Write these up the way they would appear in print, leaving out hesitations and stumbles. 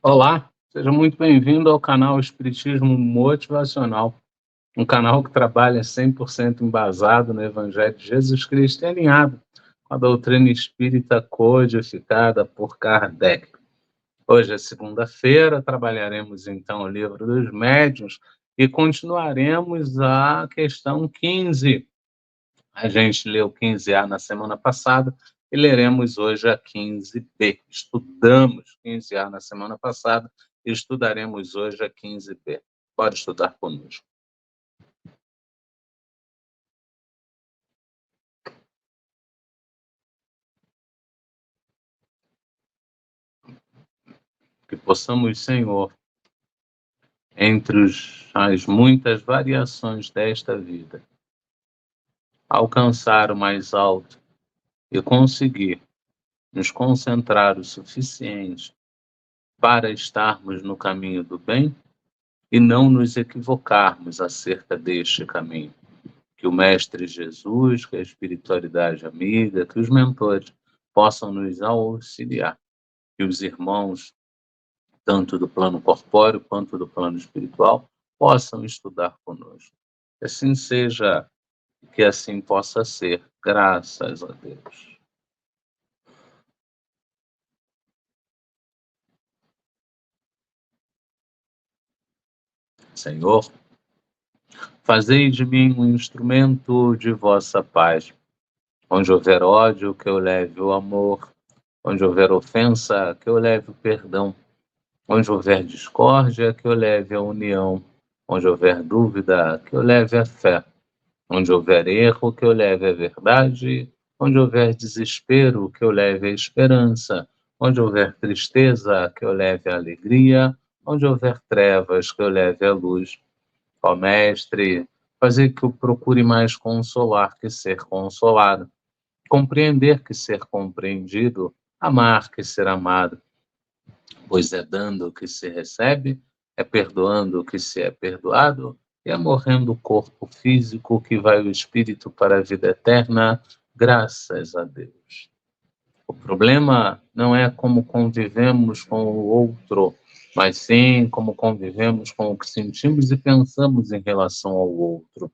Olá, seja muito bem-vindo ao canal Espiritismo Motivacional, um canal que trabalha 100% embasado no Evangelho de Jesus Cristo e alinhado com a doutrina espírita codificada por Kardec. Hoje é segunda-feira, trabalharemos então o livro dos médiuns e continuaremos a questão 15. A gente leu 15A na semana passada e leremos hoje a 15B. Estudamos 15A na semana passada e estudaremos hoje a 15B. Pode estudar conosco. Que possamos, Senhor, entre as muitas variações desta vida, alcançar o mais alto e conseguir nos concentrar o suficiente para estarmos no caminho do bem e não nos equivocarmos acerca deste caminho. Que o Mestre Jesus, que a espiritualidade amiga, que os mentores possam nos auxiliar, que os irmãos, tanto do plano corpóreo quanto do plano espiritual, possam estudar conosco. Que assim seja, que assim possa ser, graças a Deus. Senhor, fazei de mim um instrumento de vossa paz. Onde houver ódio, que eu leve o amor. Onde houver ofensa, que eu leve o perdão. Onde houver discórdia, que eu leve a união. Onde houver dúvida, que eu leve a fé. Onde houver erro, que eu leve a verdade. Onde houver desespero, que eu leve a esperança. Onde houver tristeza, que eu leve a alegria. Onde houver trevas, que eu leve a luz. Ó Mestre, fazer que eu procure mais consolar que ser consolado. Compreender que ser compreendido, amar que ser amado, pois é dando o que se recebe, é perdoando o que se é perdoado, e é morrendo o corpo físico que vai o espírito para a vida eterna, graças a Deus. O problema não é como convivemos com o outro, mas sim como convivemos com o que sentimos e pensamos em relação ao outro.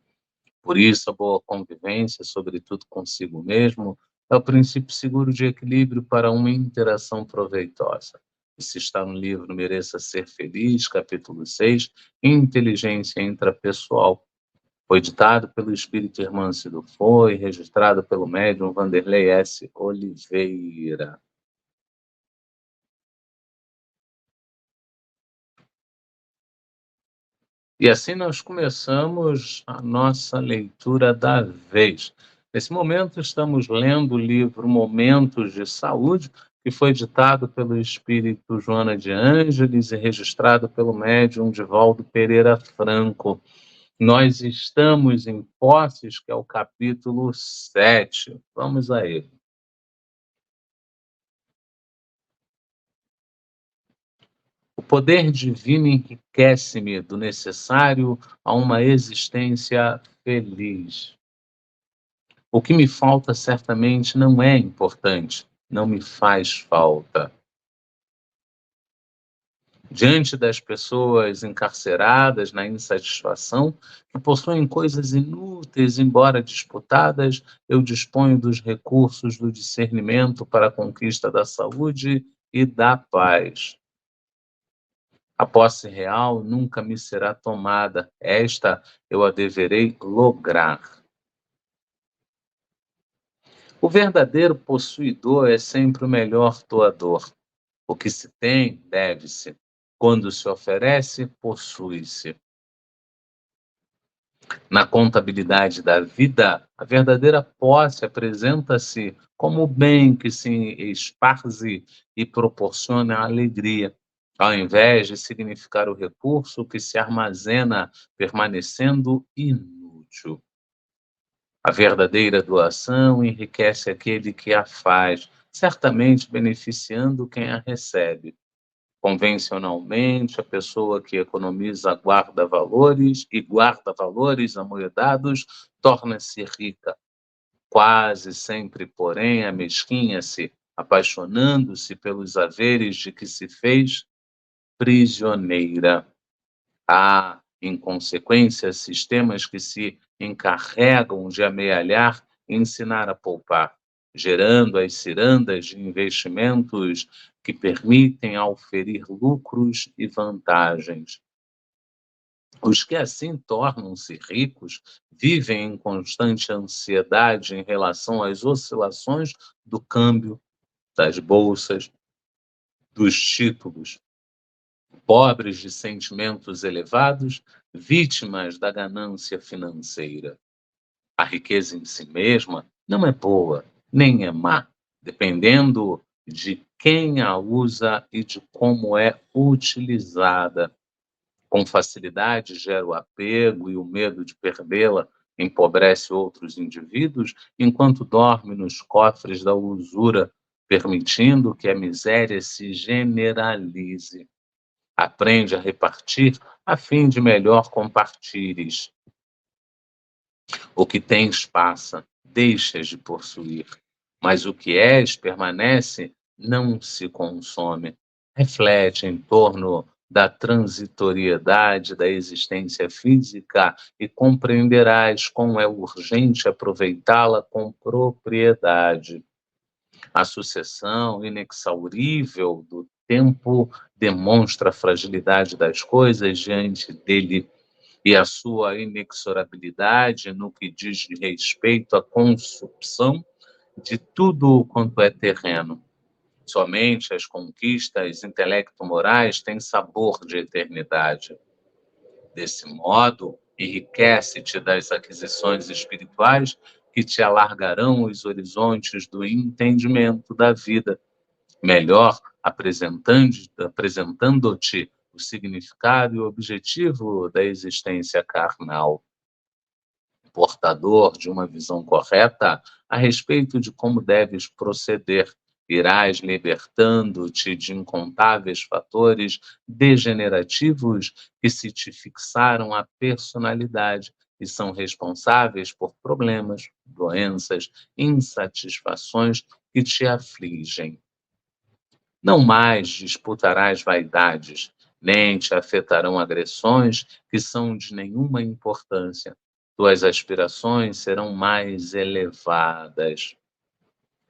Por isso, a boa convivência, sobretudo consigo mesmo, é o princípio seguro de equilíbrio para uma interação proveitosa. Isso está no livro Mereça Ser Feliz, capítulo 6, Inteligência Intrapessoal. Foi ditado pelo espírito Hermâncio Foi, registrado pelo médium Vanderlei S. Oliveira. E assim nós começamos a nossa leitura da vez. Nesse momento, estamos lendo o livro Momentos de Saúde, que foi ditado pelo espírito Joana de Ângeles e registrado pelo médium Divaldo Pereira Franco. Nós estamos em Posses, que é o capítulo 7. Vamos a ele. O poder divino enriquece-me do necessário a uma existência feliz. O que me falta certamente não é importante, não me faz falta. Diante das pessoas encarceradas na insatisfação, que possuem coisas inúteis, embora disputadas, eu disponho dos recursos do discernimento para a conquista da saúde e da paz. A posse real nunca me será tomada, esta eu a deverei lograr. O verdadeiro possuidor é sempre o melhor doador. O que se tem, deve-se. Quando se oferece, possui-se. Na contabilidade da vida, a verdadeira posse apresenta-se como o bem que se esparze e proporciona alegria, ao invés de significar o recurso que se armazena permanecendo inútil. A verdadeira doação enriquece aquele que a faz, certamente beneficiando quem a recebe. Convencionalmente, a pessoa que economiza guarda-valores e guarda valores amoedados torna-se rica. Quase sempre, porém, amesquinha-se, apaixonando-se pelos haveres de que se fez prisioneira. Há, em consequência, sistemas que se encarregam de amealhar e ensinar a poupar, gerando as cirandas de investimentos que permitem auferir lucros e vantagens. Os que assim tornam-se ricos vivem em constante ansiedade em relação às oscilações do câmbio, das bolsas, dos títulos. Pobres de sentimentos elevados, vítimas da ganância financeira. A riqueza em si mesma não é boa, nem é má, dependendo de quem a usa e de como é utilizada. Com facilidade gera o apego e o medo de perdê-la, empobrece outros indivíduos, enquanto dorme nos cofres da usura, permitindo que a miséria se generalize. Aprende a repartir a fim de melhor compartilhes. O que tens passa, deixas de possuir, mas o que és permanece, não se consome. Reflete em torno da transitoriedade da existência física e compreenderás como é urgente aproveitá-la com propriedade. A sucessão inexaurível do tempo demonstra a fragilidade das coisas diante dele e a sua inexorabilidade no que diz respeito à consumpção de tudo quanto é terreno. Somente as conquistas intelecto-morais têm sabor de eternidade. Desse modo, enriquece-te das aquisições espirituais que te alargarão os horizontes do entendimento da vida, melhor apresentando-te o significado e o objetivo da existência carnal. Portador de uma visão correta a respeito de como deves proceder, irás libertando-te de incontáveis fatores degenerativos que se te fixaram a personalidade e são responsáveis por problemas, doenças, insatisfações que te afligem. Não mais disputarás vaidades, nem te afetarão agressões que são de nenhuma importância. Tuas aspirações serão mais elevadas.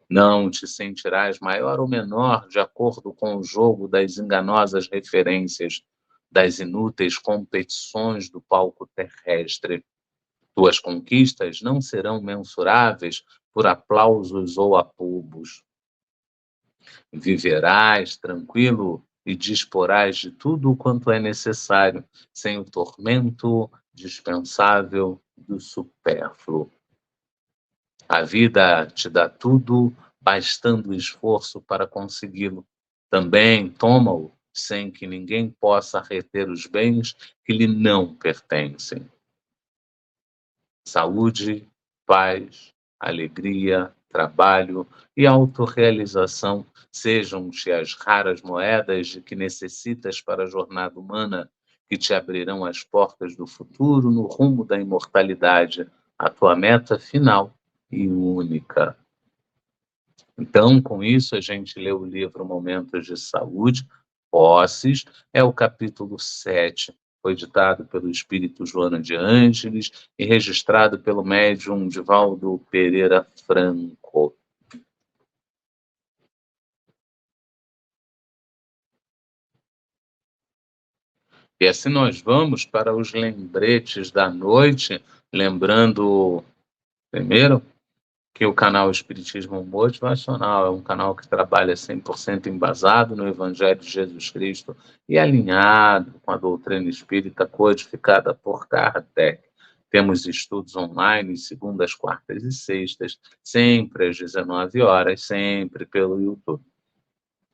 Não te sentirás maior ou menor de acordo com o jogo das enganosas referências, das inúteis competições do palco terrestre. Tuas conquistas não serão mensuráveis por aplausos ou apubos. Viverás tranquilo e disporás de tudo quanto é necessário, sem o tormento dispensável do supérfluo. A vida te dá tudo, bastando esforço para consegui-lo. Também toma-o, sem que ninguém possa reter os bens que lhe não pertencem. Saúde, paz, alegria, trabalho e autorrealização sejam-te as raras moedas de que necessitas para a jornada humana, que te abrirão as portas do futuro no rumo da imortalidade, a tua meta final e única. Então, com isso, a gente lê o livro Momentos de Saúde, Posses, é o capítulo 7. Foi ditado pelo espírito Joana de Ângeles e registrado pelo médium Divaldo Pereira Franco. E assim nós vamos para os lembretes da noite, lembrando, primeiro, que o canal Espiritismo Motivacional é um canal que trabalha 100% embasado no Evangelho de Jesus Cristo e alinhado com a doutrina espírita codificada por Kardec. Temos estudos online, segundas, quartas e sextas, sempre às 19 horas, sempre pelo YouTube.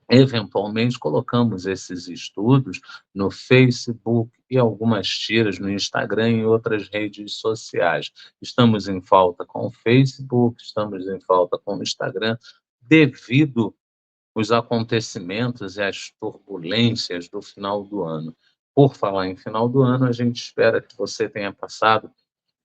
Eventualmente, colocamos esses estudos no Facebook e algumas tiras no Instagram e outras redes sociais. Estamos em falta com o Facebook, estamos em falta com o Instagram, devido aos acontecimentos e às turbulências do final do ano. Por falar em final do ano, a gente espera que você tenha passado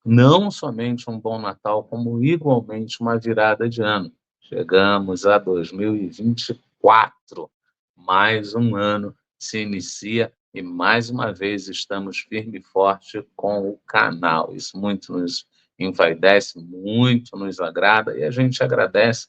não somente um bom Natal, como igualmente uma virada de ano. Chegamos a 2024, mais um ano se inicia e, mais uma vez, estamos firme e forte com o canal. Isso muito nos envaidece, muito nos agrada e a gente agradece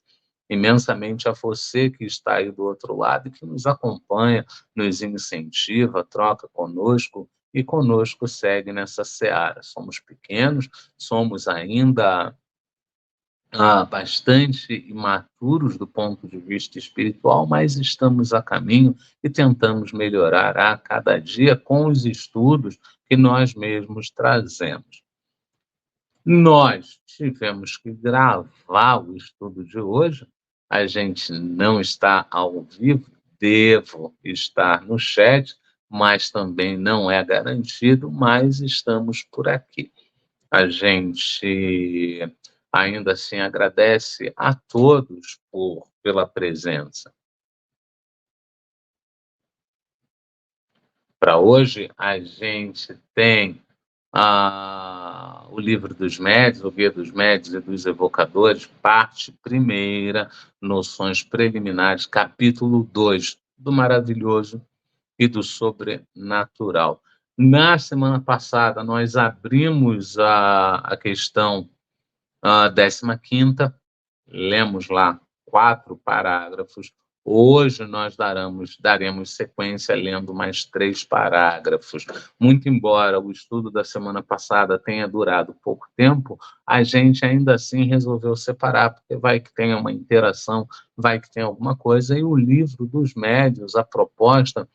imensamente a você que está aí do outro lado e que nos acompanha, nos incentiva, troca conosco e conosco segue nessa seara. Somos pequenos, somos ainda bastante imaturos do ponto de vista espiritual, mas estamos a caminho e tentamos melhorar a cada dia com os estudos que nós mesmos trazemos. Nós tivemos que gravar o estudo de hoje, a gente não está ao vivo, devo estar no chat, mas também não é garantido, mas estamos por aqui. A gente ainda assim agradece a todos pela presença. Para hoje, a gente tem o livro dos médios, o Guia dos Médios e dos Evocadores, parte primeira, noções preliminares, capítulo 2, do maravilhoso e do sobrenatural. Na semana passada, nós abrimos a questão 15ª, lemos lá 4 parágrafos. Hoje nós daremos sequência lendo mais 3 parágrafos. Muito embora o estudo da semana passada tenha durado pouco tempo, a gente ainda assim resolveu separar, porque vai que tenha uma interação, vai que tenha alguma coisa, e o livro dos médiuns, a proposta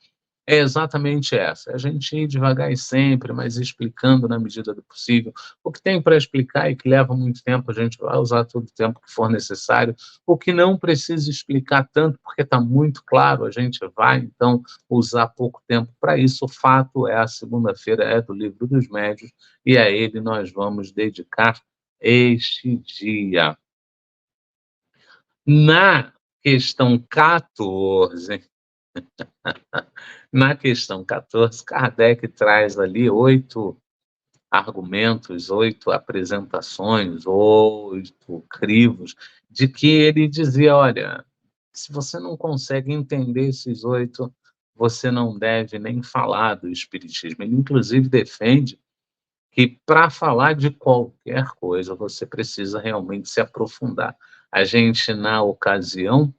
é exatamente essa, a gente ir devagar e sempre, mas explicando na medida do possível. O que tem para explicar e que leva muito tempo, a gente vai usar todo o tempo que for necessário. O que não precisa explicar tanto, porque está muito claro, a gente vai, então, usar pouco tempo para isso. O fato é, a segunda-feira é do Livro dos Médios, e a ele nós vamos dedicar este dia. Na questão 14, na questão 14, Kardec traz ali 8 argumentos, 8 apresentações, 8 crivos, de que ele dizia: olha, se você não consegue entender esses 8, você não deve nem falar do Espiritismo. Ele, inclusive, defende que para falar de qualquer coisa, você precisa realmente se aprofundar. A gente, na ocasião,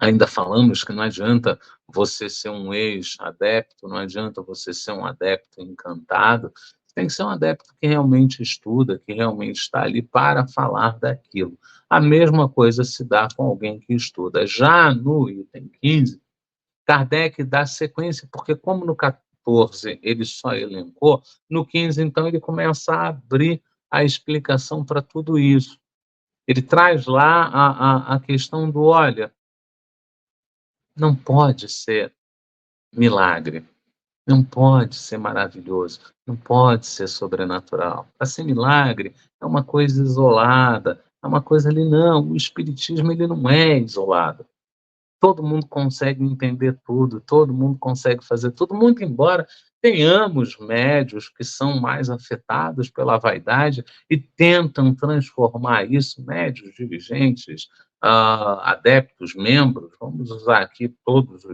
ainda falamos que não adianta você ser um ex-adepto, não adianta você ser um adepto encantado, você tem que ser um adepto que realmente estuda, que realmente está ali para falar daquilo. A mesma coisa se dá com alguém que estuda. Já no item 15, Kardec dá sequência, porque como no 14 ele só elencou, no 15, então, ele começa a abrir a explicação para tudo isso. Ele traz lá a questão do, olha, não pode ser milagre, não pode ser maravilhoso, não pode ser sobrenatural. Para ser milagre é uma coisa isolada, é uma coisa ali, não, o espiritismo ele não é isolado. Todo mundo consegue entender tudo, todo mundo consegue fazer tudo, muito embora tenhamos médios que são mais afetados pela vaidade e tentam transformar isso, médios, dirigentes, adeptos, membros, vamos usar aqui todos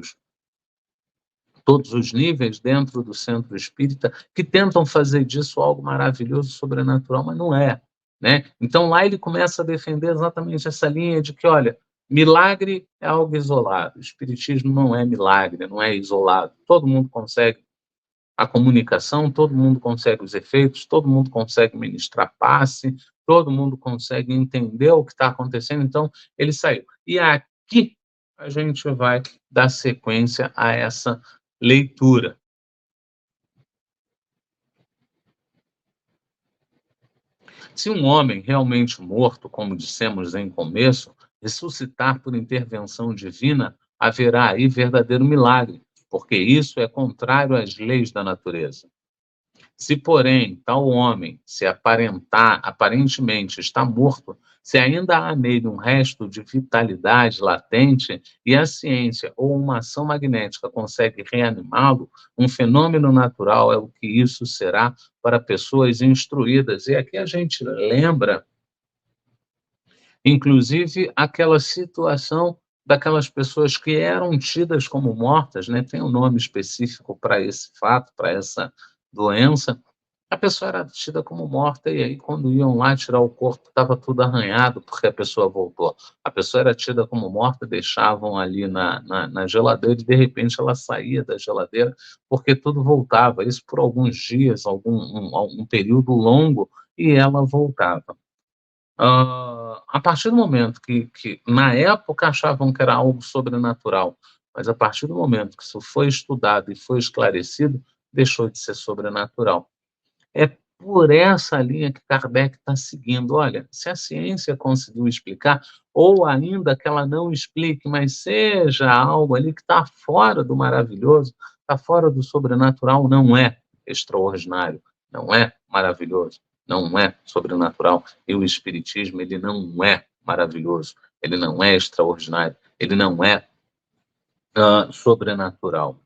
os níveis dentro do centro espírita, que tentam fazer disso algo maravilhoso, sobrenatural, mas não é, né? Então lá ele começa a defender exatamente essa linha de que, olha, milagre é algo isolado, o espiritismo não é milagre, não é isolado, todo mundo consegue a comunicação, todo mundo consegue os efeitos, todo mundo consegue ministrar passe, todo mundo consegue entender o que está acontecendo, então ele saiu. E aqui a gente vai dar sequência a essa leitura. Se um homem realmente morto, como dissemos em começo, ressuscitar por intervenção divina, haverá aí verdadeiro milagre, porque isso é contrário às leis da natureza. Se, porém, tal homem, se aparentemente está morto, se ainda há nele um resto de vitalidade latente e a ciência ou uma ação magnética consegue reanimá-lo, um fenômeno natural é o que isso será para pessoas instruídas. E aqui a gente lembra, inclusive, aquela situação daquelas pessoas que eram tidas como mortas, né? Tem um nome específico para esse fato, para essa doença. A pessoa era tida como morta e aí quando iam lá tirar o corpo estava tudo arranhado porque a pessoa voltou. A pessoa era tida como morta, deixavam ali na geladeira e de repente ela saía da geladeira porque tudo voltava, isso por alguns dias, algum período longo, e ela voltava. A partir do momento que na época achavam que era algo sobrenatural, mas a partir do momento que isso foi estudado e foi esclarecido, deixou de ser sobrenatural. É por essa linha que Kardec está seguindo. Olha, se a ciência conseguiu explicar, ou ainda que ela não explique, mas seja algo ali que está fora do maravilhoso, está fora do sobrenatural, não é extraordinário, não é maravilhoso, não é sobrenatural. E o Espiritismo, ele não é maravilhoso, ele não é extraordinário, ele não é sobrenatural.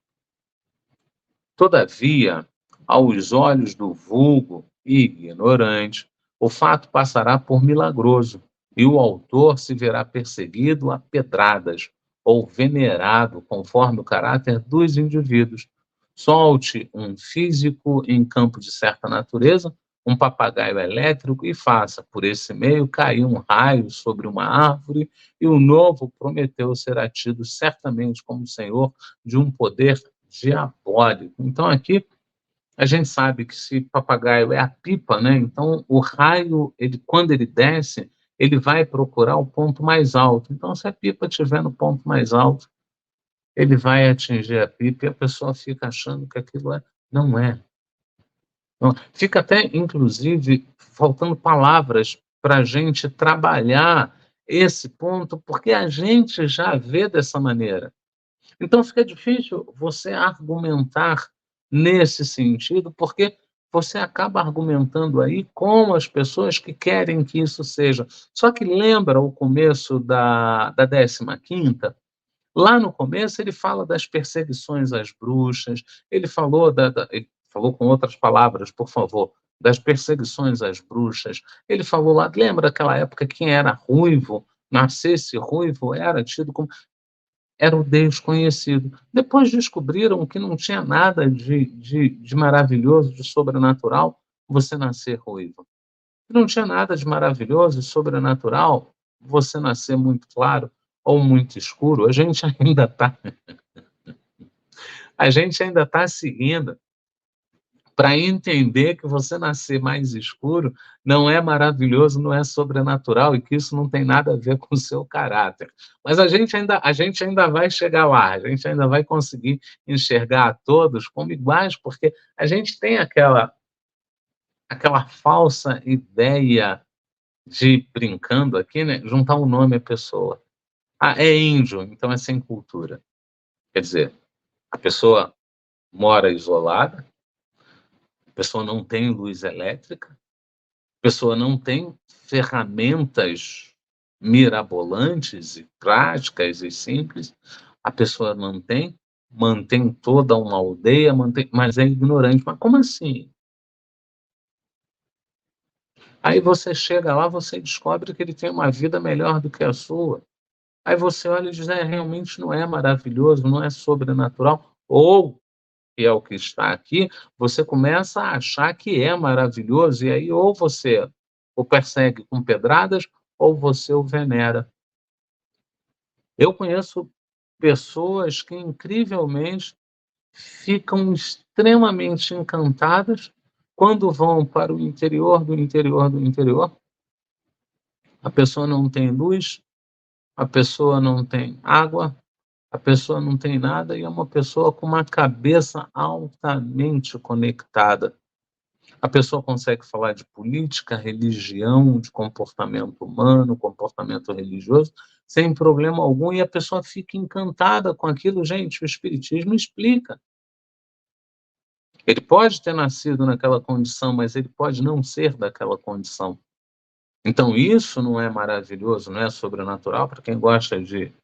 Todavia, aos olhos do vulgo e ignorante, o fato passará por milagroso, e o autor se verá perseguido a pedradas ou venerado conforme o caráter dos indivíduos. Solte um físico em campo de certa natureza, um papagaio elétrico, e faça, por esse meio, cair um raio sobre uma árvore, e o novo Prometeu será tido certamente como senhor de um poder diabólico. Então, aqui a gente sabe que se papagaio é a pipa, né? Então o raio, ele, quando ele desce, ele vai procurar o ponto mais alto. Então, se a pipa estiver no ponto mais alto, ele vai atingir a pipa e a pessoa fica achando que aquilo é. Não é. Não. Fica até, inclusive, faltando palavras para a gente trabalhar esse ponto, porque a gente já vê dessa maneira. Então fica difícil você argumentar nesse sentido, porque você acaba argumentando aí com as pessoas que querem que isso seja. Só que lembra o começo da 15ª? Lá no começo ele fala das perseguições às bruxas, ele falou com outras palavras, por favor, das perseguições às bruxas. Ele falou lá, lembra aquela época que quem era ruivo, nascesse ruivo, era tido como era o desconhecido. Depois descobriram que não tinha nada de maravilhoso, de sobrenatural, você nascer ruivo. Não tinha nada de maravilhoso e sobrenatural você nascer muito claro ou muito escuro. A gente ainda está seguindo para entender que você nascer mais escuro não é maravilhoso, não é sobrenatural e que isso não tem nada a ver com o seu caráter. Mas a gente ainda vai chegar lá, a gente ainda vai conseguir enxergar a todos como iguais, porque a gente tem aquela falsa ideia de, brincando aqui, né, juntar um nome à pessoa. Ah, é índio, então é sem cultura. Quer dizer, a pessoa mora isolada, a pessoa não tem luz elétrica, a pessoa não tem ferramentas mirabolantes e práticas e simples, a pessoa mantém toda uma aldeia, mas é ignorante. Mas como assim? Aí você chega lá, você descobre que ele tem uma vida melhor do que a sua. Aí você olha e diz, realmente não é maravilhoso, não é sobrenatural. Ou, que é o que está aqui, você começa a achar que é maravilhoso, e aí ou você o persegue com pedradas, ou você o venera. Eu conheço pessoas que, incrivelmente, ficam extremamente encantadas quando vão para o interior do interior do interior. A pessoa não tem luz, a pessoa não tem água, a pessoa não tem nada, e é uma pessoa com uma cabeça altamente conectada. A pessoa consegue falar de política, religião, de comportamento humano, comportamento religioso, sem problema algum, e a pessoa fica encantada com aquilo. Gente, o Espiritismo explica. Ele pode ter nascido naquela condição, mas ele pode não ser daquela condição. Então, isso não é maravilhoso, não é sobrenatural? Para quem gosta de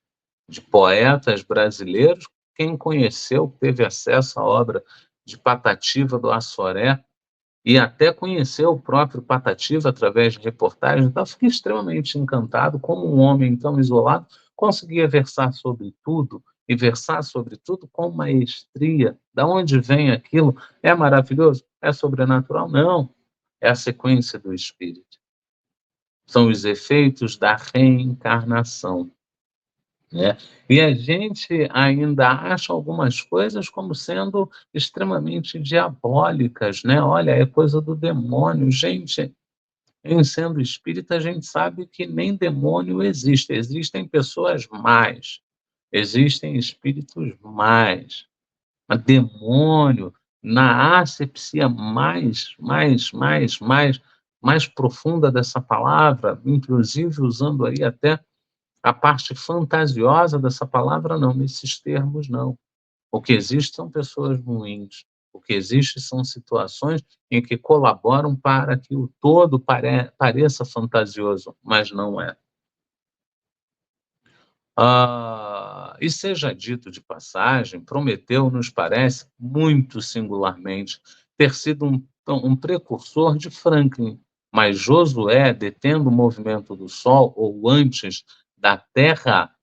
poetas brasileiros, quem conheceu, teve acesso à obra de Patativa do Assoré, e até conheceu o próprio Patativa através de reportagens, então fiquei extremamente encantado como um homem tão isolado conseguia versar sobre tudo e versar sobre tudo com maestria. Da onde vem aquilo? É maravilhoso? É sobrenatural? Não. É a sequência do Espírito. São os efeitos da reencarnação, né? E a gente ainda acha algumas coisas como sendo extremamente diabólicas, né? Olha, é coisa do demônio. Gente, em sendo espírita, a gente sabe que nem demônio existe. Existem pessoas más, existem espíritos más. Mas demônio, na acepção mais profunda dessa palavra, inclusive usando aí até a parte fantasiosa dessa palavra, não, nesses termos não. O que existe são pessoas ruins. O que existe são situações em que colaboram para que o todo pareça fantasioso, mas não é. E seja dito de passagem, Prometeu nos parece, muito singularmente, ter sido um precursor de Franklin, mas Josué, detendo o movimento do Sol, ou antes da Terra,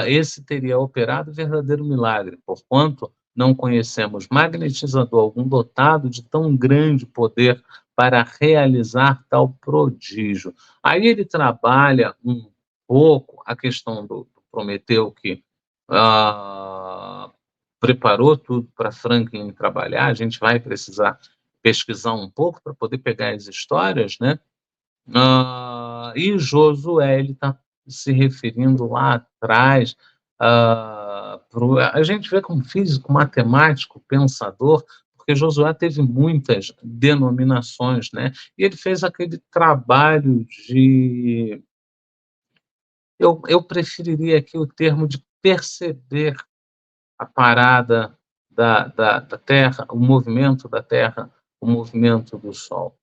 esse teria operado verdadeiro milagre, porquanto não conhecemos magnetizador algum dotado de tão grande poder para realizar tal prodígio. Aí ele trabalha um pouco a questão do Prometeu, que preparou tudo para Franklin trabalhar. A gente vai precisar pesquisar um pouco para poder pegar as histórias, né? E Josué, ele está se referindo lá atrás, a gente vê como físico, matemático, pensador, porque Josué teve muitas denominações, né? E ele fez aquele trabalho de. Eu preferiria aqui o termo de perceber a parada da Terra, o movimento da Terra, o movimento do Sol.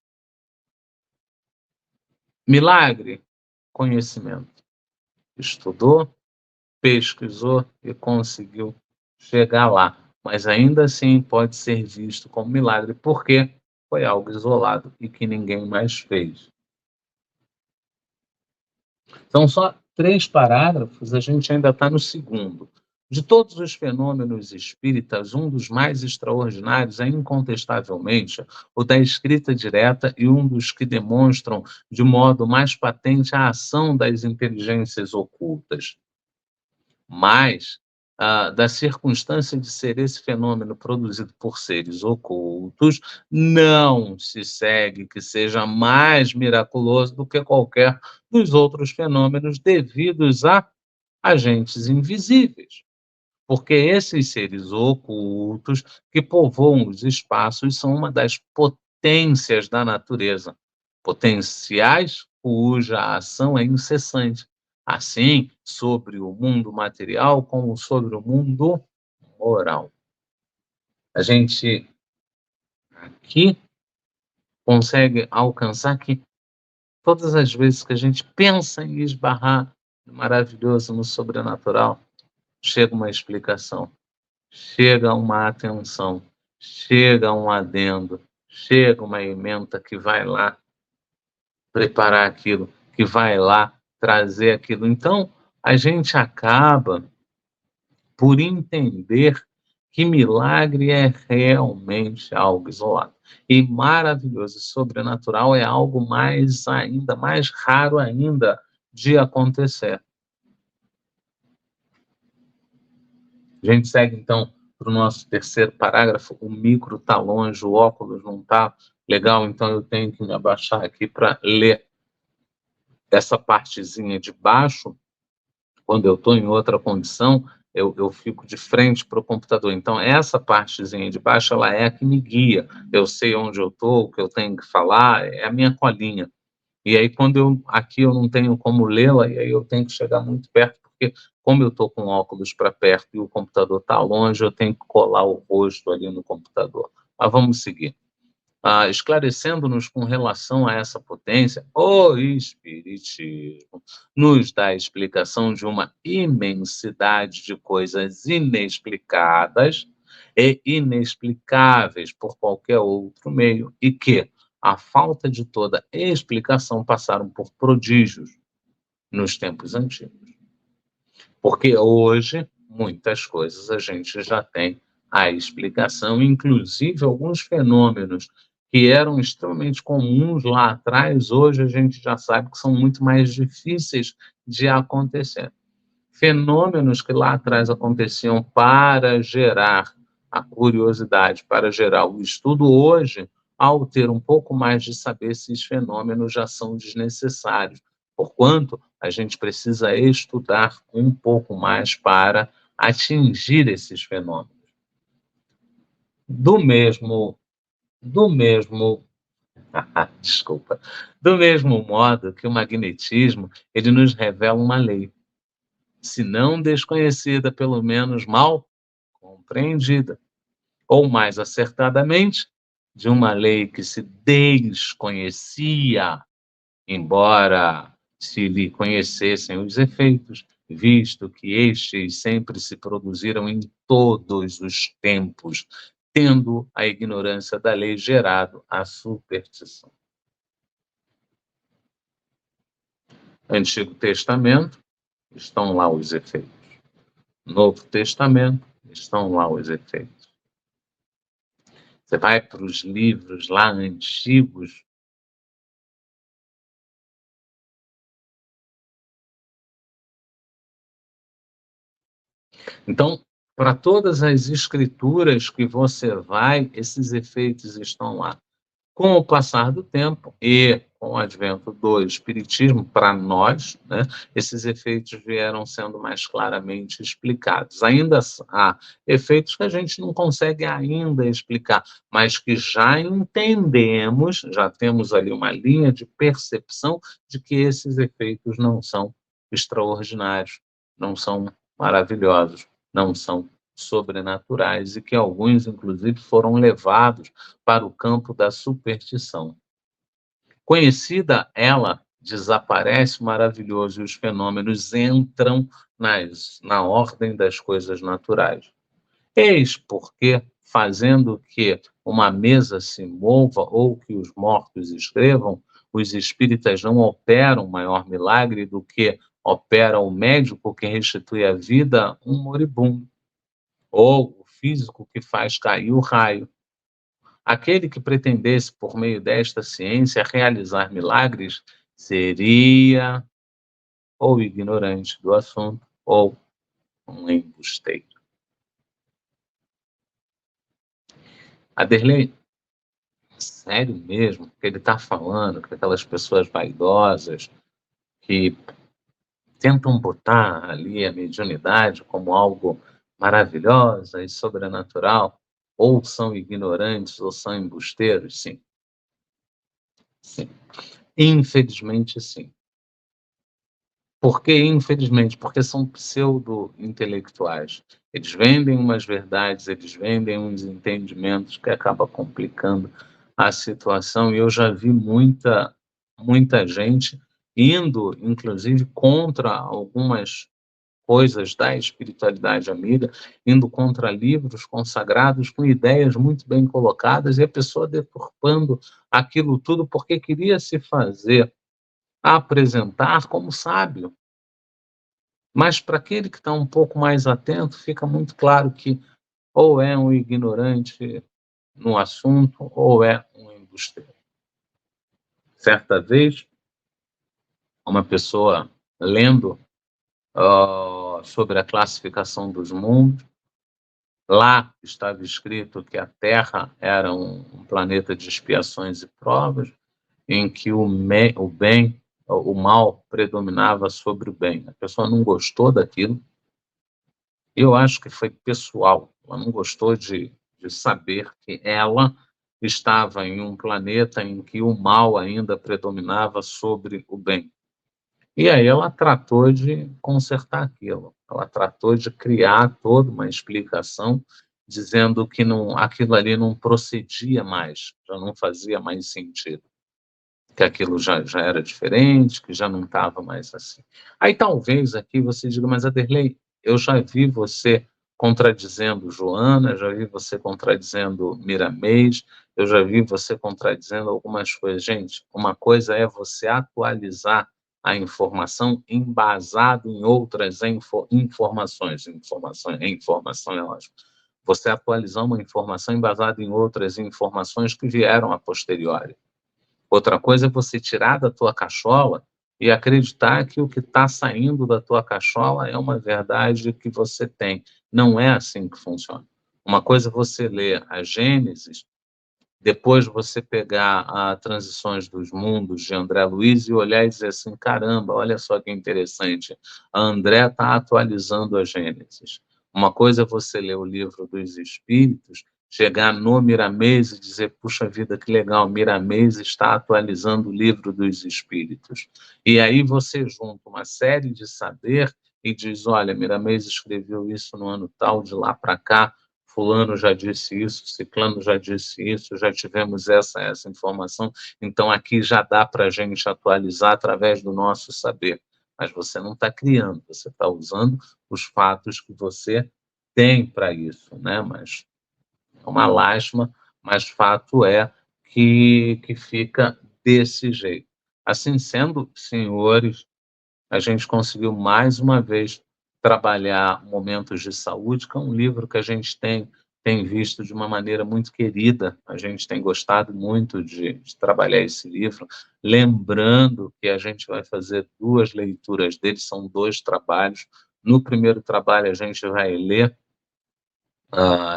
Milagre, conhecimento. Estudou, pesquisou e conseguiu chegar lá. Mas ainda assim pode ser visto como milagre, porque foi algo isolado e que ninguém mais fez. São só 3 parágrafos, a gente ainda está no segundo. De todos os fenômenos espíritas, um dos mais extraordinários é incontestavelmente o da escrita direta e um dos que demonstram de modo mais patente a ação das inteligências ocultas. Mas, da circunstância de ser esse fenômeno produzido por seres ocultos, não se segue que seja mais miraculoso do que qualquer dos outros fenômenos devidos a agentes invisíveis. Porque esses seres ocultos que povoam os espaços são uma das potências da natureza, potenciais cuja ação é incessante, assim sobre o mundo material como sobre o mundo moral. A gente aqui consegue alcançar que todas as vezes que a gente pensa em esbarrar no maravilhoso, no sobrenatural, chega uma explicação. Chega uma atenção, chega um adendo, chega uma ementa que vai lá preparar aquilo, que vai lá trazer aquilo. Então, a gente acaba por entender que milagre é realmente algo isolado. E maravilhoso e sobrenatural é algo mais ainda, mais raro ainda de acontecer. A gente segue, então, para o nosso terceiro parágrafo. O micro está longe, o óculos não está legal, então eu tenho que me abaixar aqui para ler essa partezinha de baixo. Quando eu estou em outra condição, eu fico de frente para o computador. Então, essa partezinha de baixo, ela é a que me guia. Eu sei onde eu estou, o que eu tenho que falar, é a minha colinha. E aí, quando aqui eu não tenho como lê-la, e aí eu tenho que chegar muito perto, porque como eu estou com óculos para perto e o computador está longe, eu tenho que colar o rosto ali no computador. Mas vamos seguir. Esclarecendo-nos com relação a essa potência, o Espiritismo nos dá a explicação de uma imensidade de coisas inexplicadas e inexplicáveis por qualquer outro meio, e que, à falta de toda explicação, passaram por prodígios nos tempos antigos. Porque hoje, muitas coisas a gente já tem a explicação, inclusive alguns fenômenos que eram extremamente comuns lá atrás, hoje a gente já sabe que são muito mais difíceis de acontecer. Fenômenos que lá atrás aconteciam para gerar a curiosidade, para gerar o estudo, hoje, ao ter um pouco mais de saber, esses fenômenos já são desnecessários, porquanto a gente precisa estudar um pouco mais para atingir esses fenômenos. Do mesmo, do mesmo, desculpa, do mesmo modo que o magnetismo, ele nos revela uma lei, se não desconhecida, pelo menos mal compreendida, ou mais acertadamente, de uma lei que se desconhecia, embora se lhe conhecessem os efeitos, visto que estes sempre se produziram em todos os tempos, tendo a ignorância da lei gerado a superstição. Antigo Testamento, estão lá os efeitos. Novo Testamento, estão lá os efeitos. Você vai para os livros lá antigos. Então, para todas as escrituras que você vai, esses efeitos estão lá. Com o passar do tempo e com o advento do espiritismo, para nós, né, esses efeitos vieram sendo mais claramente explicados. Ainda há efeitos que a gente não consegue ainda explicar, mas que já entendemos, já temos ali uma linha de percepção de que esses efeitos não são extraordinários, não são maravilhosos, não são sobrenaturais e que alguns, inclusive, foram levados para o campo da superstição. Conhecida ela, desaparece o maravilhoso e os fenômenos entram na ordem das coisas naturais. Eis porque, fazendo que uma mesa se mova ou que os mortos escrevam, os espíritas não operam maior milagre do que opera o médico que restitui a vida a um moribundo, ou o físico que faz cair o raio. Aquele que pretendesse, por meio desta ciência, realizar milagres, seria ou ignorante do assunto ou um embusteiro. Aderlei, sério mesmo que ele está falando que aquelas pessoas vaidosas que tentam botar ali a mediunidade como algo maravilhosa e sobrenatural, ou são ignorantes ou são embusteiros? Sim, sim. Infelizmente, sim. Por que infelizmente? Porque são pseudo-intelectuais. Eles vendem umas verdades, eles vendem uns entendimentos que acaba complicando a situação, e eu já vi muita gente indo, inclusive, contra algumas coisas da espiritualidade amiga, indo contra livros consagrados com ideias muito bem colocadas, e a pessoa deturpando aquilo tudo porque queria se fazer apresentar como sábio. Mas para aquele que está um pouco mais atento, fica muito claro que ou é um ignorante no assunto ou é um embusteiro. Certa vez, uma pessoa lendo sobre a classificação dos mundos, lá estava escrito que a Terra era um planeta de expiações e provas, em que o bem, o mal predominava sobre o bem. A pessoa não gostou daquilo. Eu acho que foi pessoal. Ela não gostou de saber que ela estava em um planeta em que o mal ainda predominava sobre o bem. E aí ela tratou de consertar aquilo. Ela tratou de criar toda uma explicação, dizendo que não, aquilo ali não procedia mais, já não fazia mais sentido, que aquilo já era diferente, que já não estava mais assim. Aí talvez aqui você diga, mas Aderlei, eu já vi você contradizendo Joana, já vi você contradizendo Miramês, eu já vi você contradizendo algumas coisas. Gente, uma coisa é você atualizar a informação embasado em outras informações. Informação é ótimo. Você atualizar uma informação embasada em outras informações que vieram a posteriori. Outra coisa é você tirar da tua cachola e acreditar que o que está saindo da tua cachola é uma verdade que você tem. Não é assim que funciona. Uma coisa é você ler a Gênesis, depois você pegar a Transições dos Mundos de André Luiz e olhar e dizer assim, caramba, olha só que interessante, a André está atualizando a Gênesis. Uma coisa é você ler o livro dos Espíritos, chegar no Miramês e dizer, puxa vida, que legal, Miramês está atualizando o livro dos Espíritos. E aí você junta uma série de saber e diz, olha, Miramês escreveu isso no ano tal, de lá para cá, fulano já disse isso, ciclano já disse isso, já tivemos essa informação, então aqui já dá para a gente atualizar através do nosso saber. Mas você não está criando, você está usando os fatos que você tem para isso, né? Mas é uma lástima, mas fato é que fica desse jeito. Assim sendo, senhores, a gente conseguiu mais uma vez trabalhar Momentos de Saúde, que é um livro que a gente tem visto de uma maneira muito querida, a gente tem gostado muito de trabalhar esse livro, lembrando que a gente vai fazer 2 leituras dele, são 2 trabalhos. No primeiro trabalho a gente vai ler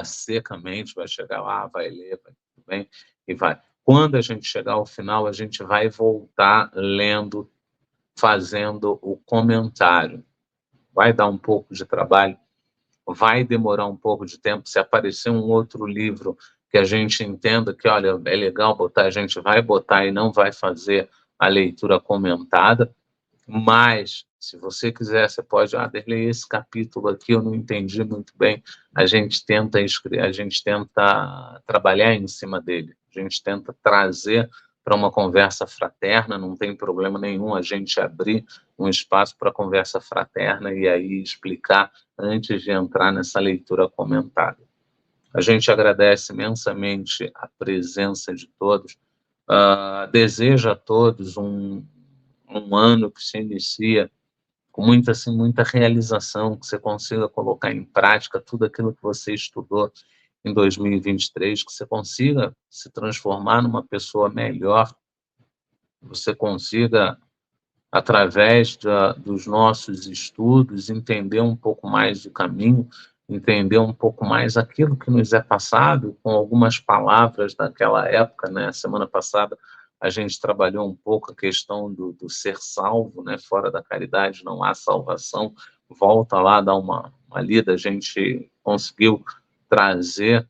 secamente, vai chegar lá, vai ler, vai tudo bem, e vai. Quando a gente chegar ao final, a gente vai voltar lendo, fazendo o comentário. Vai dar um pouco de trabalho, vai demorar um pouco de tempo. Se aparecer um outro livro que a gente entenda que, olha, é legal botar, a gente vai botar e não vai fazer a leitura comentada. Mas, se você quiser, você pode, Derlei, esse capítulo aqui eu não entendi muito bem. A gente tenta trabalhar em cima dele. A gente tenta trazer para uma conversa fraterna, não tem problema nenhum a gente abrir um espaço para conversa fraterna e aí explicar antes de entrar nessa leitura comentada. A gente agradece imensamente a presença de todos, deseja a todos um ano que se inicia com muita, assim, muita realização, que você consiga colocar em prática tudo aquilo que você estudou em 2023, que você consiga se transformar numa pessoa melhor, que você consiga, através dos nossos estudos, entender um pouco mais do caminho, entender um pouco mais aquilo que nos é passado, com algumas palavras daquela época, né? Semana passada a gente trabalhou um pouco a questão do ser salvo, né? Fora da caridade não há salvação. Volta lá, dá uma lida, a gente conseguiu trazer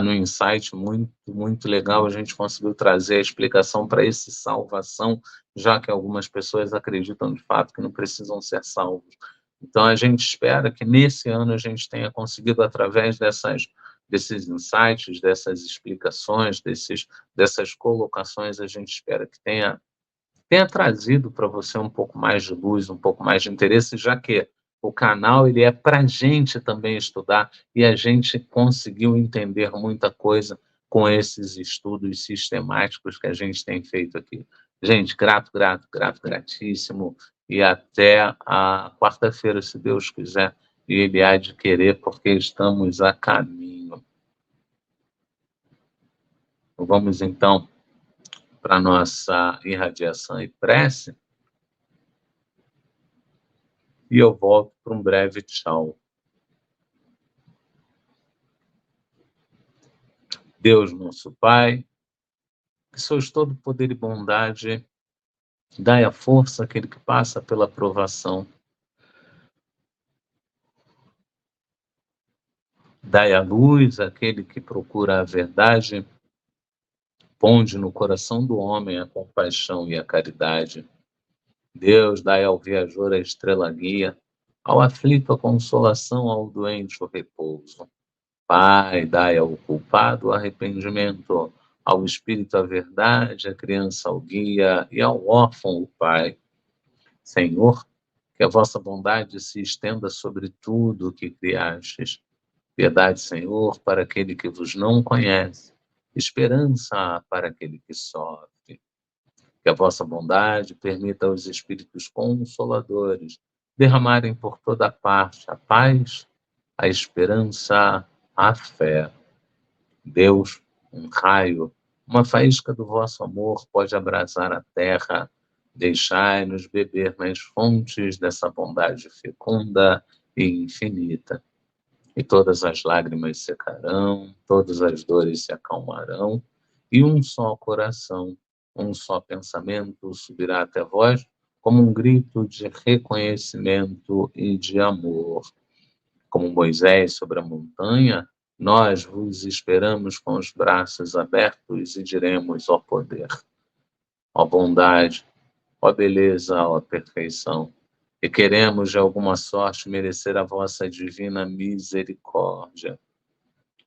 no insight muito, muito legal, a gente conseguiu trazer a explicação para esse salvação, já que algumas pessoas acreditam de fato que não precisam ser salvos. Então, a gente espera que nesse ano a gente tenha conseguido, através desses insights, dessas explicações, dessas colocações, a gente espera que tenha trazido para você um pouco mais de luz, um pouco mais de interesse, já que o canal ele é para a gente também estudar e a gente conseguiu entender muita coisa com esses estudos sistemáticos que a gente tem feito aqui. Gente, grato, grato, grato, gratíssimo e até a quarta-feira, se Deus quiser, e Ele há de querer, porque estamos a caminho. Vamos então para a nossa irradiação e prece. E eu volto para um breve tchau. Deus, nosso Pai, que sois todo poder e bondade, dai a força àquele que passa pela provação. Dai a luz àquele que procura a verdade. Ponde no coração do homem a compaixão e a caridade. Deus, dai ao viajor a estrela guia, ao aflito a consolação, ao doente o repouso. Pai, dai ao culpado o arrependimento, ao espírito a verdade, à criança o guia e ao órfão o pai. Senhor, que a vossa bondade se estenda sobre tudo o que criastes. Piedade, Senhor, para aquele que vos não conhece. Esperança para aquele que sofre. Que a vossa bondade permita aos Espíritos Consoladores derramarem por toda parte a paz, a esperança, a fé. Deus, um raio, uma faísca do vosso amor pode abrasar a terra. Deixai-nos beber nas fontes dessa bondade fecunda e infinita. E todas as lágrimas secarão, todas as dores se acalmarão, e um só coração, um só pensamento subirá até vós como um grito de reconhecimento e de amor. Como Moisés sobre a montanha, nós vos esperamos com os braços abertos e diremos: ó poder, ó bondade, ó beleza, ó perfeição. E queremos de alguma sorte merecer a vossa divina misericórdia.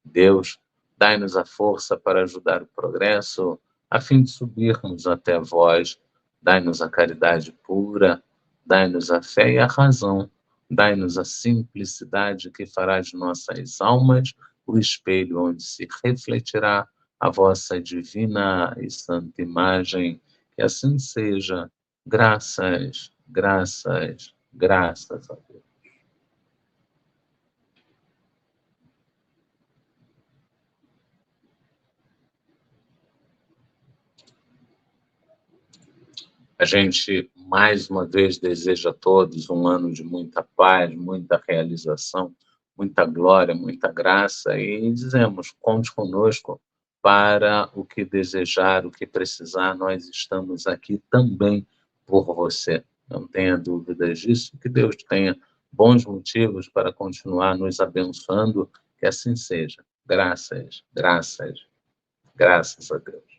Deus, dai-nos a força para ajudar o progresso, a fim de subirmos até vós. Dai-nos a caridade pura, dai-nos a fé e a razão, dai-nos a simplicidade que fará de nossas almas o espelho onde se refletirá a vossa divina e santa imagem. Que assim seja. Graças, graças, graças a Deus. A gente, mais uma vez, deseja a todos um ano de muita paz, muita realização, muita glória, muita graça e dizemos: conte conosco para o que desejar, o que precisar, nós estamos aqui também por você. Não tenha dúvidas disso, que Deus tenha bons motivos para continuar nos abençoando, que assim seja. Graças, graças, graças a Deus.